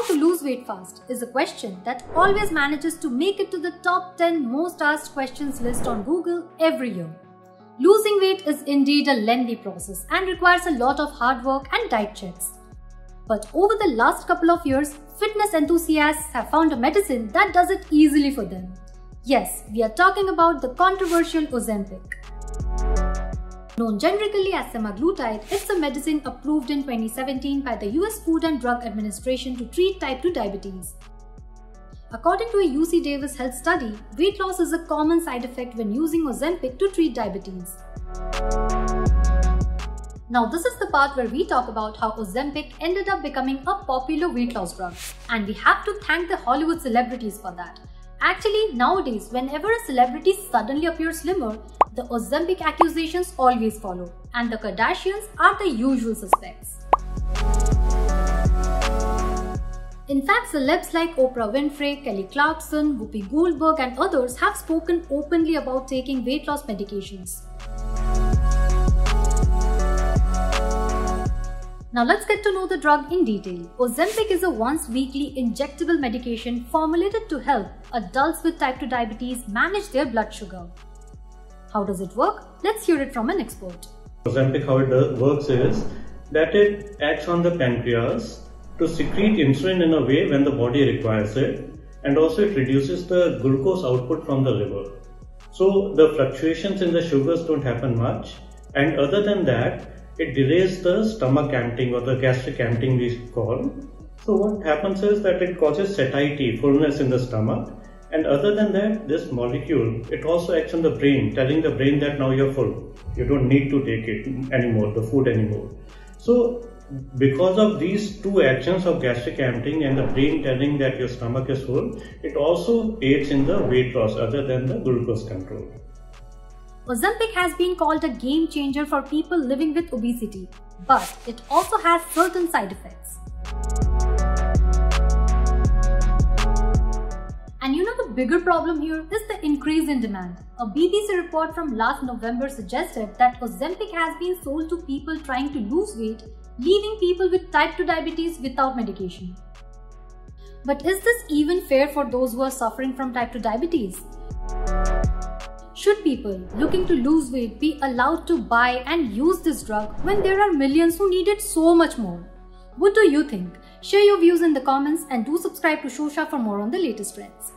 How to lose weight fast is a question that always manages to make it to the top 10 most asked questions list on Google every year. Losing weight is indeed a lengthy process and requires a lot of hard work and diet checks. But over the last couple of years, fitness enthusiasts have found a medicine that does it easily for them. Yes, we are talking about the controversial Ozempic. Known generically as semaglutide, it's a medicine approved in 2017 by the US Food and Drug Administration to treat type 2 diabetes. According to a UC Davis health study, weight loss is a common side effect when using Ozempic to treat diabetes. Now this is the part where we talk about how Ozempic ended up becoming a popular weight loss drug, and we have to thank the Hollywood celebrities for that. Actually, nowadays, whenever a celebrity suddenly appears slimmer, the Ozempic accusations always follow, and the Kardashians are the usual suspects. In fact, celebs like Oprah Winfrey, Kelly Clarkson, Whoopi Goldberg and others have spoken openly about taking weight loss medications. Now let's get to know the drug in detail. Ozempic is a once-weekly injectable medication formulated to help adults with type 2 diabetes manage their blood sugar. How does it work? Let's hear it from an expert. Ozempic, how it works is that it acts on the pancreas to secrete insulin in a way when the body requires it, and also it reduces the glucose output from the liver. So the fluctuations in the sugars don't happen much, and other than that, it delays the stomach emptying or the gastric emptying we call. So what happens is that it causes satiety, fullness in the stomach, and other than that, this molecule, it also acts on the brain, telling the brain that now you're full. You don't need to take it anymore, the food anymore. So because of these two actions of gastric emptying and the brain telling that your stomach is full, it also aids in the weight loss other than the glucose control. Ozempic has been called a game changer for people living with obesity, but it also has certain side effects. And you know the bigger problem here is the increase in demand. A BBC report from last November suggested that Ozempic has been sold to people trying to lose weight, leaving people with type 2 diabetes without medication. But is this even fair for those who are suffering from type 2 diabetes? Should people looking to lose weight be allowed to buy and use this drug when there are millions who need it so much more? What do you think? Share your views in the comments and do subscribe to Shosha for more on the latest trends.